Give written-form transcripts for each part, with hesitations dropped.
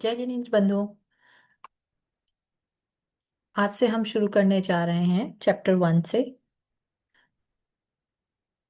जय जिनेन्द्र बंधु। आज से हम शुरू करने जा रहे हैं चैप्टर 1 से।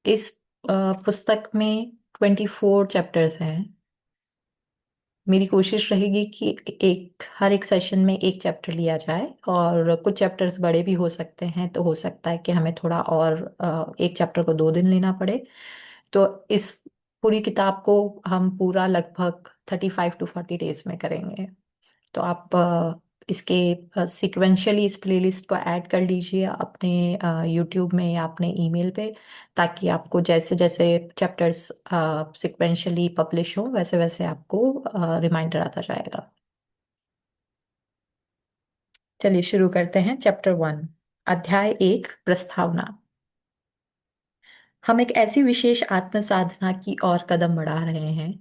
इस पुस्तक में 24 चैप्टर्स हैं। मेरी कोशिश रहेगी कि हर एक सेशन में एक चैप्टर लिया जाए, और कुछ चैप्टर्स बड़े भी हो सकते हैं, तो हो सकता है कि हमें थोड़ा और एक चैप्टर को 2 दिन लेना पड़े। तो इस पूरी किताब को हम पूरा लगभग 35 to 40 डेज में करेंगे। तो आप इसके सिक्वेंशियली इस प्लेलिस्ट को ऐड कर लीजिए अपने यूट्यूब में या अपने ईमेल पे, ताकि आपको जैसे जैसे चैप्टर्स सिक्वेंशियली पब्लिश हो वैसे वैसे आपको रिमाइंडर आता जाएगा। चलिए शुरू करते हैं। चैप्टर 1, अध्याय 1, प्रस्तावना। हम एक ऐसी विशेष आत्म साधना की ओर कदम बढ़ा रहे हैं,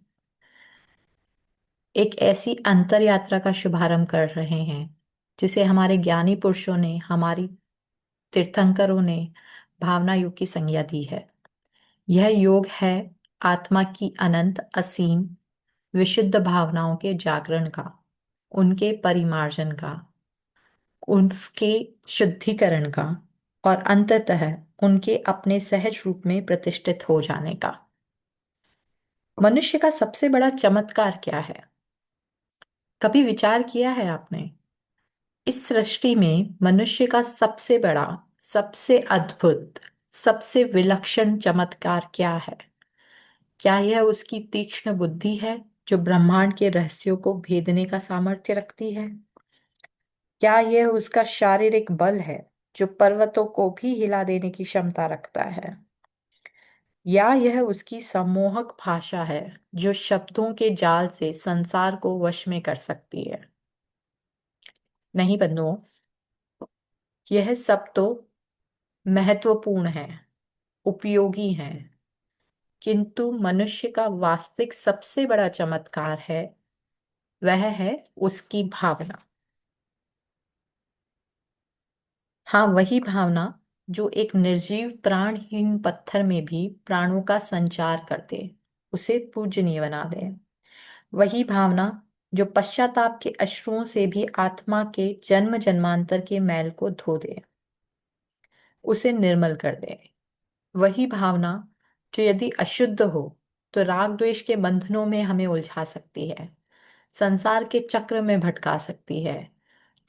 एक ऐसी अंतर यात्रा का शुभारंभ कर रहे हैं जिसे हमारे ज्ञानी पुरुषों ने, हमारी तीर्थंकरों ने भावना योग की संज्ञा दी है। यह योग है आत्मा की अनंत असीम विशुद्ध भावनाओं के जागरण का, उनके परिमार्जन का, उसके शुद्धिकरण का, और अंततः उनके अपने सहज रूप में प्रतिष्ठित हो जाने का। मनुष्य का सबसे बड़ा चमत्कार क्या है? कभी विचार किया है आपने? इस सृष्टि में मनुष्य का सबसे बड़ा, सबसे अद्भुत, सबसे विलक्षण चमत्कार क्या है? क्या यह उसकी तीक्ष्ण बुद्धि है जो ब्रह्मांड के रहस्यों को भेदने का सामर्थ्य रखती है? क्या यह उसका शारीरिक बल है जो पर्वतों को भी हिला देने की क्षमता रखता है? या यह उसकी सम्मोहक भाषा है जो शब्दों के जाल से संसार को वश में कर सकती है? नहीं बंधुओं, यह सब तो महत्वपूर्ण है, उपयोगी है, किंतु मनुष्य का वास्तविक सबसे बड़ा चमत्कार है, वह है उसकी भावना। हाँ, वही भावना जो एक निर्जीव प्राणहीन पत्थर में भी प्राणों का संचार कर दे, उसे पूजनीय बना दे। वही भावना जो पश्चाताप के अश्रुओं से भी आत्मा के जन्म जन्मांतर के मैल को धो दे, उसे निर्मल कर दे। वही भावना जो यदि अशुद्ध हो तो राग द्वेष के बंधनों में हमें उलझा सकती है, संसार के चक्र में भटका सकती है।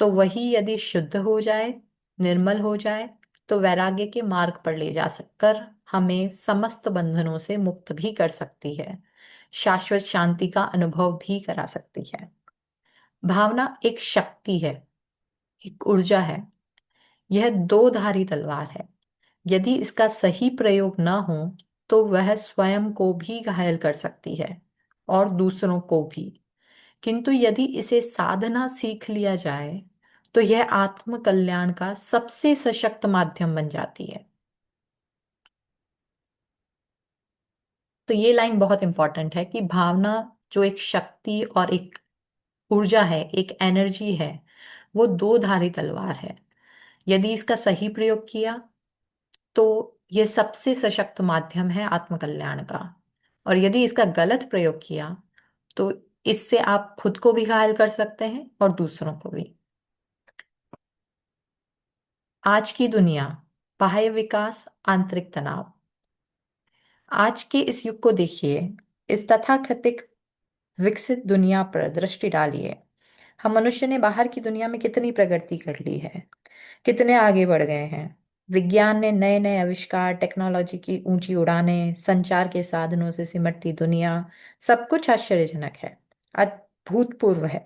तो वही यदि शुद्ध हो जाए, निर्मल हो जाए, तो वैराग्य के मार्ग पर ले जा सककर हमें समस्त बंधनों से मुक्त भी कर सकती है, शाश्वत शांति का अनुभव भी करा सकती है। भावना एक शक्ति है, एक ऊर्जा है। यह दो धारी तलवार है। यदि इसका सही प्रयोग न हो तो वह स्वयं को भी घायल कर सकती है और दूसरों को भी, किंतु यदि इसे साधना सीख लिया जाए तो यह आत्म कल्याण का सबसे सशक्त माध्यम बन जाती है। तो ये लाइन बहुत इंपॉर्टेंट है कि भावना जो एक शक्ति और एक ऊर्जा है, एक एनर्जी है, वो दो धारी तलवार है। यदि इसका सही प्रयोग किया तो यह सबसे सशक्त माध्यम है आत्मकल्याण का, और यदि इसका गलत प्रयोग किया तो इससे आप खुद को भी घायल कर सकते हैं और दूसरों को भी। आज की दुनिया, बाह्य विकास, आंतरिक तनाव। आज के इस युग को देखिए, इस तथाकथित विकसित दुनिया पर दृष्टि डालिए। हम मनुष्य ने बाहर की दुनिया में कितनी प्रगति कर ली है, कितने आगे बढ़ गए हैं। विज्ञान ने नए नए आविष्कार, टेक्नोलॉजी की ऊंची उड़ानें, संचार के साधनों से सिमटती दुनिया, सब कुछ आश्चर्यजनक है, अभूतपूर्व है।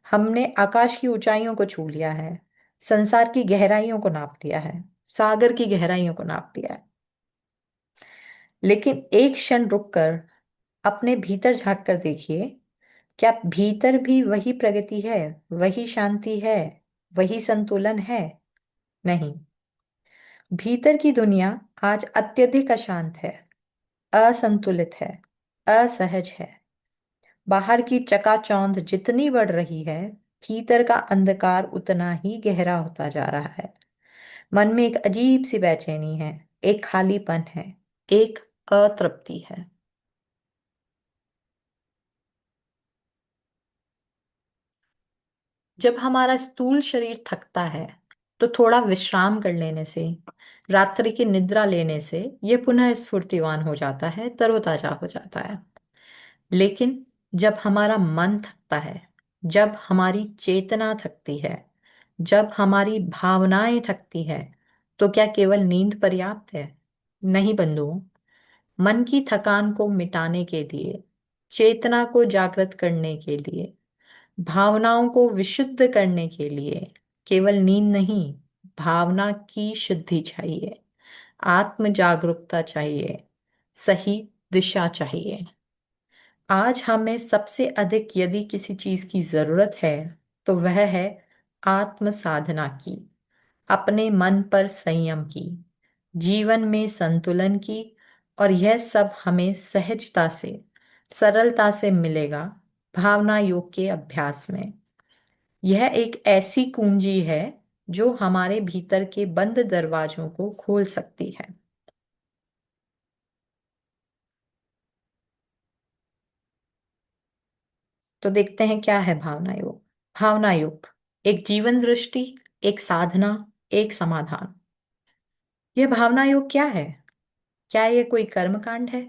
हमने आकाश की ऊंचाइयों को छू लिया है, संसार की गहराइयों को नाप लिया है, सागर की गहराइयों को नाप लिया है। लेकिन एक क्षण रुककर अपने भीतर झांक कर देखिए, क्या भीतर भी वही प्रगति है, वही शांति है, वही संतुलन है? नहीं। भीतर की दुनिया आज अत्यधिक अशांत है, असंतुलित है, असहज है। बाहर की चकाचौंध जितनी बढ़ रही है, भीतर का अंधकार उतना ही गहरा होता जा रहा है। मन में एक अजीब सी बेचैनी है, एक खालीपन है, एक अतृप्ति है। जब हमारा स्थूल शरीर थकता है तो थोड़ा विश्राम कर लेने से, रात्रि की निद्रा लेने से यह पुनः स्फूर्तिवान हो जाता है, तरोताजा हो जाता है। लेकिन जब हमारा मन थकता है, जब हमारी चेतना थकती है, जब हमारी भावनाएं थकती है, तो क्या केवल नींद पर्याप्त है? नहीं बंधुओं। मन की थकान को मिटाने के लिए, चेतना को जागृत करने के लिए, भावनाओं को विशुद्ध करने के लिए केवल नींद नहीं, भावना की शुद्धि चाहिए, आत्म जागरूकता चाहिए, सही दिशा चाहिए। आज हमें सबसे अधिक यदि किसी चीज की जरूरत है तो वह है आत्म साधना की, अपने मन पर संयम की, जीवन में संतुलन की। और यह सब हमें सहजता से, सरलता से मिलेगा भावना योग के अभ्यास में। यह एक ऐसी कुंजी है जो हमारे भीतर के बंद दरवाजों को खोल सकती है। तो देखते हैं क्या है भावना योग। भावना योग एक जीवन दृष्टि, एक साधना, एक समाधान। यह भावना योग क्या है? क्या यह कोई कर्मकांड है?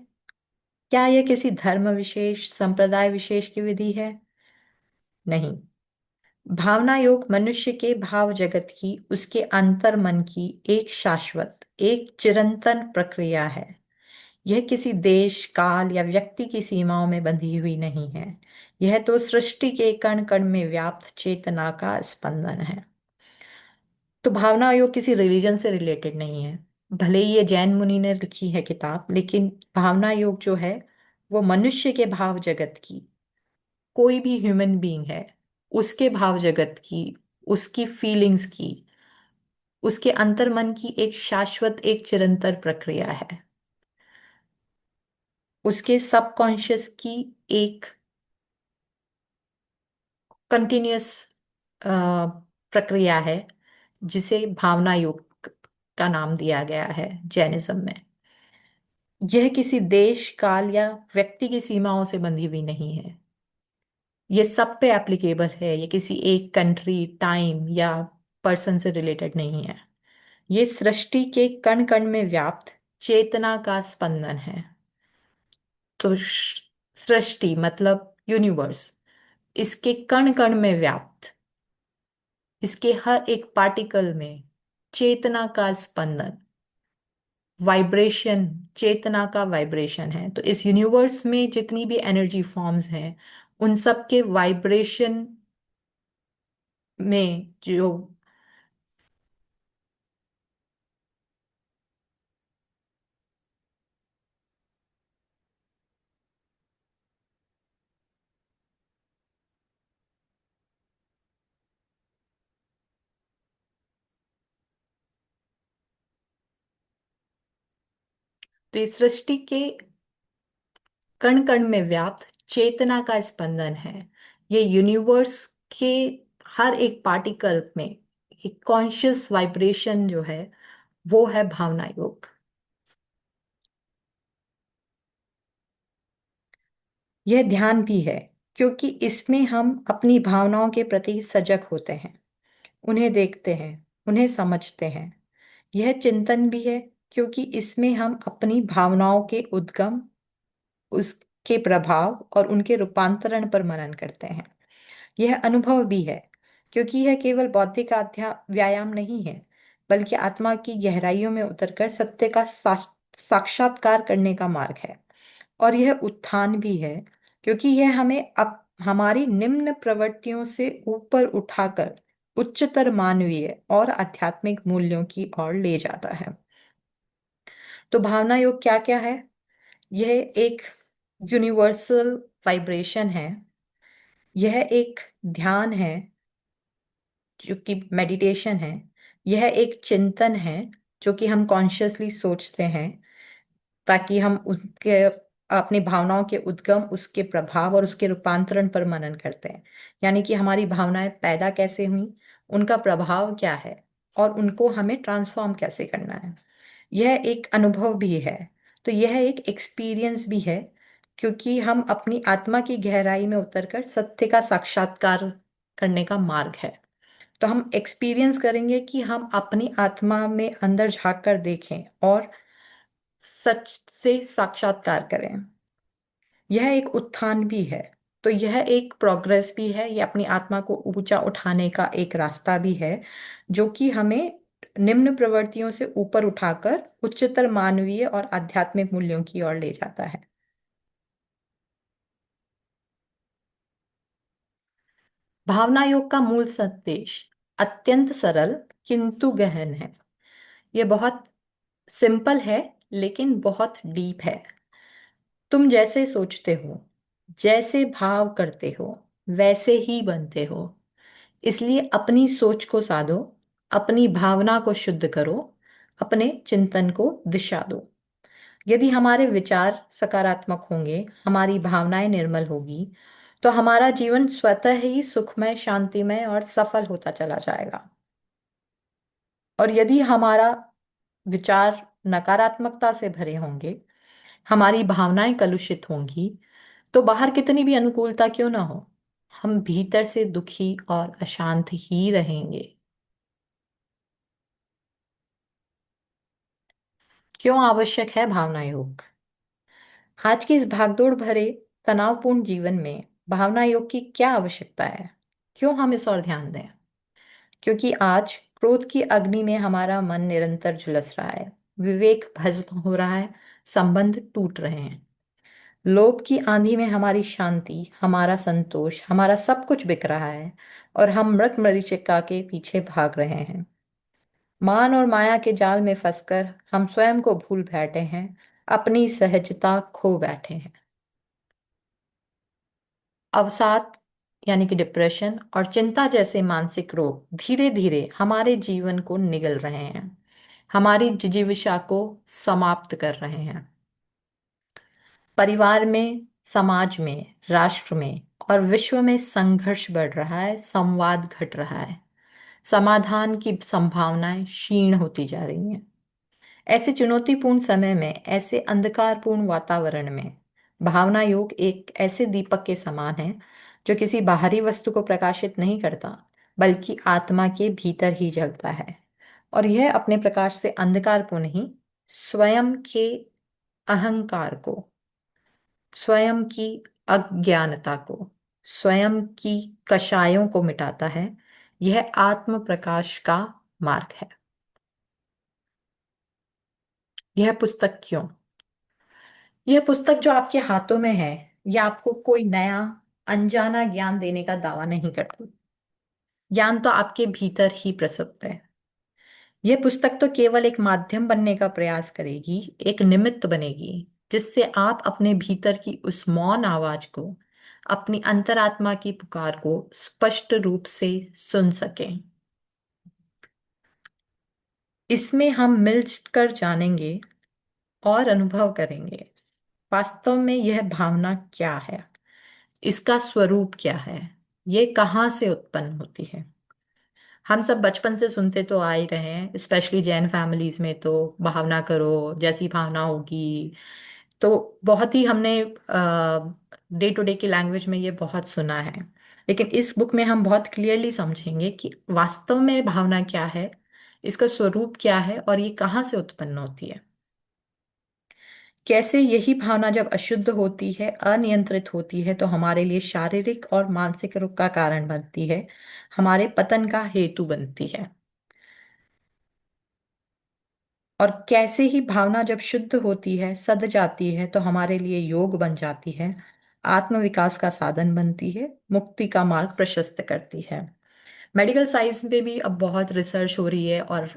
क्या यह किसी धर्म विशेष, संप्रदाय विशेष की विधि है? नहीं। भावना योग मनुष्य के भाव जगत की, उसके अंतर मन की एक शाश्वत, एक चिरंतन प्रक्रिया है। यह किसी देश, काल या व्यक्ति की सीमाओं में बंधी हुई नहीं है। यह तो सृष्टि के कण कण में व्याप्त चेतना का स्पंदन है। तो भावना योग किसी रिलीजन से रिलेटेड नहीं है। भले ही ये जैन मुनि ने लिखी है किताब, लेकिन भावना योग जो है वो मनुष्य के भाव जगत की, कोई भी ह्यूमन बीइंग है उसके भाव जगत की, उसकी फीलिंग्स की, उसके अंतर्मन की एक शाश्वत, एक चिरंतर प्रक्रिया है। उसके सबकॉन्शियस की एक कंटिन्यूअस प्रक्रिया है, जिसे भावना योग का नाम दिया गया है जैनिज्म में। यह किसी देश, काल या व्यक्ति की सीमाओं से बंधी हुई नहीं है। ये सब पे एप्लीकेबल है। ये किसी एक कंट्री, टाइम या पर्सन से रिलेटेड नहीं है। ये सृष्टि के कण कण में व्याप्त चेतना का स्पंदन है। तो सृष्टि मतलब यूनिवर्स, इसके कण कण में व्याप्त, इसके हर एक पार्टिकल में चेतना का स्पंदन, वाइब्रेशन, चेतना का वाइब्रेशन है। तो इस यूनिवर्स में जितनी भी एनर्जी फॉर्म्स हैं, उन सब के वाइब्रेशन में जो, तो इस सृष्टि के कण कण में व्याप्त चेतना का स्पंदन है। ये यूनिवर्स के हर एक पार्टिकल में एक कॉन्शियस वाइब्रेशन जो है वो है भावना योग। यह ध्यान भी है, क्योंकि इसमें हम अपनी भावनाओं के प्रति सजग होते हैं, उन्हें देखते हैं, उन्हें समझते हैं। यह चिंतन भी है, क्योंकि इसमें हम अपनी भावनाओं के उद्गम, उसके प्रभाव और उनके रूपांतरण पर मनन करते हैं। यह अनुभव भी है, क्योंकि यह केवल बौद्धिक व्यायाम नहीं है, बल्कि आत्मा की गहराइयों में उतरकर सत्य का साक्षात्कार करने का मार्ग है। और यह उत्थान भी है, क्योंकि यह हमें अब हमारी निम्न प्रवृत्तियों से ऊपर उठाकर उच्चतर मानवीय और आध्यात्मिक मूल्यों की ओर ले जाता है। तो भावना योग क्या क्या है? यह एक यूनिवर्सल वाइब्रेशन है। यह एक ध्यान है, जो कि मेडिटेशन है। यह एक चिंतन है, जो कि हम कॉन्शियसली सोचते हैं, ताकि हम उसके, अपनी भावनाओं के उद्गम, उसके प्रभाव और उसके रूपांतरण पर मनन करते हैं। यानी कि हमारी भावनाएं पैदा कैसे हुई, उनका प्रभाव क्या है, और उनको हमें ट्रांसफॉर्म कैसे करना है। यह एक अनुभव भी है। तो यह एक एक्सपीरियंस भी है, क्योंकि हम अपनी आत्मा की गहराई में उतरकर सत्य का साक्षात्कार करने का मार्ग है। तो हम एक्सपीरियंस करेंगे कि हम अपनी आत्मा में अंदर झांक कर देखें और सच से साक्षात्कार करें। यह एक उत्थान भी है। तो यह एक प्रोग्रेस भी है, यह अपनी आत्मा को ऊंचा उठाने का एक रास्ता भी है, जो कि हमें निम्न प्रवृत्तियों से ऊपर उठाकर उच्चतर मानवीय और आध्यात्मिक मूल्यों की ओर ले जाता है। भावना योग का मूल संदेश अत्यंत सरल किंतु गहन है। यह बहुत सिंपल है, लेकिन बहुत डीप है। तुम जैसे सोचते हो, जैसे भाव करते हो, वैसे ही बनते हो। इसलिए अपनी सोच को साधो, अपनी भावना को शुद्ध करो, अपने चिंतन को दिशा दो। यदि हमारे विचार सकारात्मक होंगे, हमारी भावनाएं निर्मल होगी, तो हमारा जीवन स्वतः ही सुखमय, शांतिमय और सफल होता चला जाएगा। और यदि हमारा विचार नकारात्मकता से भरे होंगे, हमारी भावनाएं कलुषित होंगी, तो बाहर कितनी भी अनुकूलता क्यों ना हो, हम भीतर से दुखी और अशांत ही रहेंगे। क्यों आवश्यक है भावना योग? आज की इस भागदौड़ भरे तनावपूर्ण जीवन में भावना योग की क्या आवश्यकता है? क्यों हम इस ओर ध्यान दें? क्योंकि आज क्रोध की अग्नि में हमारा मन निरंतर झुलस रहा है, विवेक भस्म हो रहा है, संबंध टूट रहे हैं। लोभ की आंधी में हमारी शांति, हमारा संतोष, हमारा सब कुछ बिक रहा है, और हम मृत मरीचिका के पीछे भाग रहे हैं। मान और माया के जाल में फंसकर हम स्वयं को भूल बैठे हैं, अपनी सहजता खो बैठे हैं। अवसाद यानी कि डिप्रेशन और चिंता जैसे मानसिक रोग धीरे धीरे हमारे जीवन को निगल रहे हैं, हमारी जिजीविषा को समाप्त कर रहे हैं। परिवार में, समाज में, राष्ट्र में और विश्व में संघर्ष बढ़ रहा है, संवाद घट रहा है, समाधान की संभावनाएं क्षीण होती जा रही हैं। ऐसे चुनौतीपूर्ण समय में, ऐसे अंधकारपूर्ण वातावरण में, भावना योग एक ऐसे दीपक के समान है जो किसी बाहरी वस्तु को प्रकाशित नहीं करता, बल्कि आत्मा के भीतर ही जलता है। और यह अपने प्रकाश से अंधकार को नहीं, स्वयं के अहंकार को, स्वयं की अज्ञानता को, स्वयं की कषायों को मिटाता है। यह आत्म प्रकाश का मार्ग है। यह पुस्तक क्यों? यह पुस्तक जो आपके हाथों में है, यह आपको कोई नया अनजाना ज्ञान देने का दावा नहीं करती। ज्ञान तो आपके भीतर ही प्रसुप्त है। यह पुस्तक तो केवल एक माध्यम बनने का प्रयास करेगी, एक निमित्त बनेगी, जिससे आप अपने भीतर की उस मौन आवाज को, अपनी अंतरात्मा की पुकार को स्पष्ट रूप से सुन सकें। इसमें हम मिलकर जानेंगे और अनुभव करेंगे वास्तव में यह भावना क्या है, इसका स्वरूप क्या है, ये कहाँ से उत्पन्न होती है। हम सब बचपन से सुनते तो आ ही रहे हैं, स्पेशली जैन फैमिलीज में तो भावना करो, जैसी भावना होगी। तो बहुत ही हमने डे टू डे की लैंग्वेज में ये बहुत सुना है। लेकिन इस बुक में हम बहुत क्लियरली समझेंगे कि वास्तव में भावना क्या है, इसका स्वरूप क्या है, और ये कहाँ से उत्पन्न होती है। कैसे यही भावना जब अशुद्ध होती है, अनियंत्रित होती है, तो हमारे लिए शारीरिक और मानसिक रोग का कारण बनती है, हमारे पतन का हेतु बनती है। और कैसे ही भावना जब शुद्ध होती है, सद जाती है, तो हमारे लिए योग बन जाती है, आत्मविकास का साधन बनती है, मुक्ति का मार्ग प्रशस्त करती है। मेडिकल साइंस में भी अब बहुत रिसर्च हो रही है, और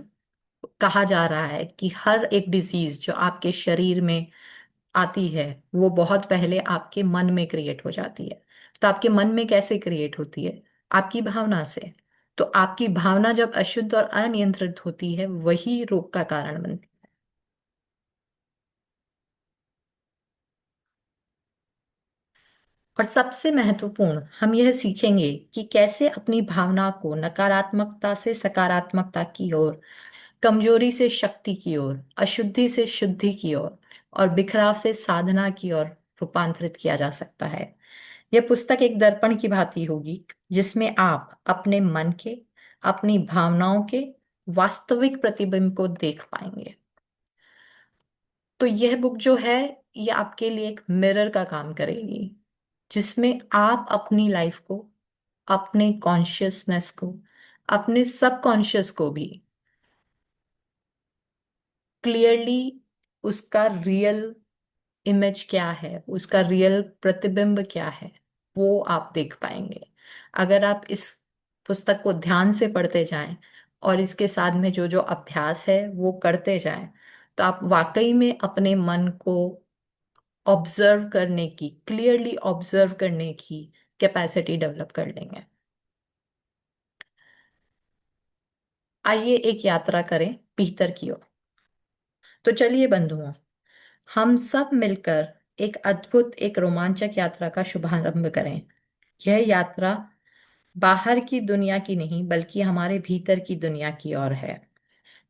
कहा जा रहा है कि हर एक डिजीज जो आपके शरीर में आती है, वो बहुत पहले आपके मन में क्रिएट हो जाती है। तो आपके मन में कैसे क्रिएट होती है? आपकी भावना से। तो आपकी भावना जब अशुद्ध और अनियंत्रित होती है, वही रोग का कारण बनती है। और सबसे महत्वपूर्ण, हम यह सीखेंगे कि कैसे अपनी भावना को नकारात्मकता से सकारात्मकता की ओर, कमजोरी से शक्ति की ओर, अशुद्धि से शुद्धि की ओर और बिखराव से साधना की ओर रूपांतरित किया जा सकता है। यह पुस्तक एक दर्पण की भांति होगी, जिसमें आप अपने मन के, अपनी भावनाओं के वास्तविक प्रतिबिंब को देख पाएंगे। तो यह बुक जो है, ये आपके लिए एक मिरर का काम करेगी, जिसमें आप अपनी लाइफ को, अपने कॉन्शियसनेस को, अपने सबकॉन्शियस को भी क्लियरली उसका रियल इमेज क्या है, उसका रियल प्रतिबिंब क्या है, वो आप देख पाएंगे। अगर आप इस पुस्तक को ध्यान से पढ़ते जाएं और इसके साथ में जो जो अभ्यास है वो करते जाएं, तो आप वाकई में अपने मन को ऑब्जर्व करने की, क्लियरली ऑब्जर्व करने की कैपेसिटी डेवलप कर लेंगे। आइए एक यात्रा करें भीतर की ओर। तो चलिए बंधुओं, हम सब मिलकर एक अद्भुत, एक रोमांचक यात्रा का शुभारंभ करें। यह यात्रा बाहर की दुनिया की नहीं, बल्कि हमारे भीतर की दुनिया की ओर है।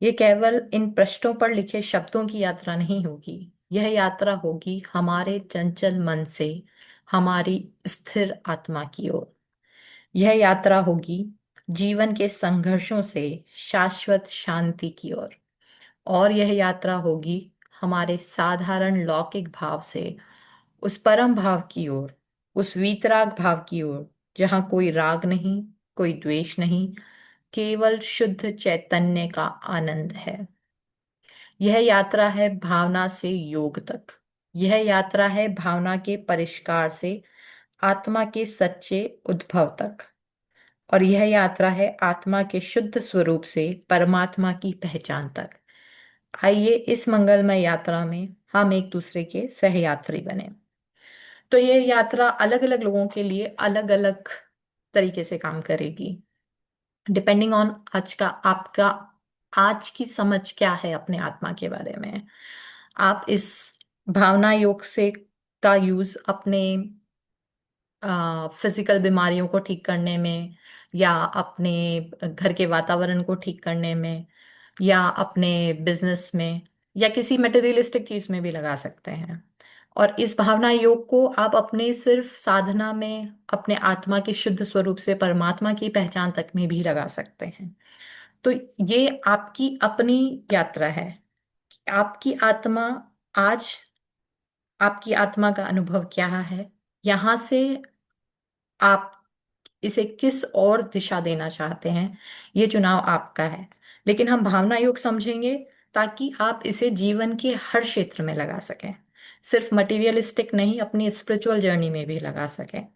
ये केवल इन पृष्ठों पर लिखे शब्दों की यात्रा नहीं होगी। यह यात्रा होगी हमारे चंचल मन से हमारी स्थिर आत्मा की ओर। यह यात्रा होगी जीवन के संघर्षों से शाश्वत शांति की ओर। और यह यात्रा होगी हमारे साधारण लौकिक भाव से उस परम भाव की ओर, उस वीतराग भाव की ओर, जहाँ कोई राग नहीं, कोई द्वेष नहीं, केवल शुद्ध चैतन्य का आनंद है। यह यात्रा है भावना से योग तक। यह यात्रा है भावना के परिष्कार से आत्मा के सच्चे उद्भव तक। और यह यात्रा है आत्मा के शुद्ध स्वरूप से परमात्मा की पहचान तक। आइए इस मंगलमय यात्रा में हम एक दूसरे के सहयात्री बने। तो ये यात्रा अलग अलग लोगों के लिए अलग अलग तरीके से काम करेगी, डिपेंडिंग ऑन आज का आपका, आज की समझ क्या है अपने आत्मा के बारे में। आप इस भावना योग से का यूज अपने फिजिकल बीमारियों को ठीक करने में, या अपने घर के वातावरण को ठीक करने में, या अपने बिजनेस में, या किसी मटेरियलिस्टिक चीज में भी लगा सकते हैं। और इस भावना योग को आप अपने सिर्फ साधना में, अपने आत्मा के शुद्ध स्वरूप से परमात्मा की पहचान तक में भी लगा सकते हैं। तो ये आपकी अपनी यात्रा है। आपकी आत्मा आज, आपकी आत्मा का अनुभव क्या है, यहाँ से आप इसे किस और दिशा देना चाहते हैं, ये चुनाव आपका है। लेकिन हम भावना योग समझेंगे ताकि आप इसे जीवन के हर क्षेत्र में लगा सकें, सिर्फ मटेरियलिस्टिक नहीं, अपनी स्पिरिचुअल जर्नी में भी लगा सकें।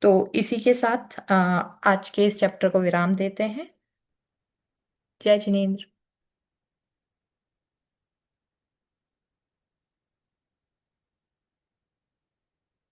तो इसी के साथ आज के इस चैप्टर को विराम देते हैं। जय जिनेन्द्र।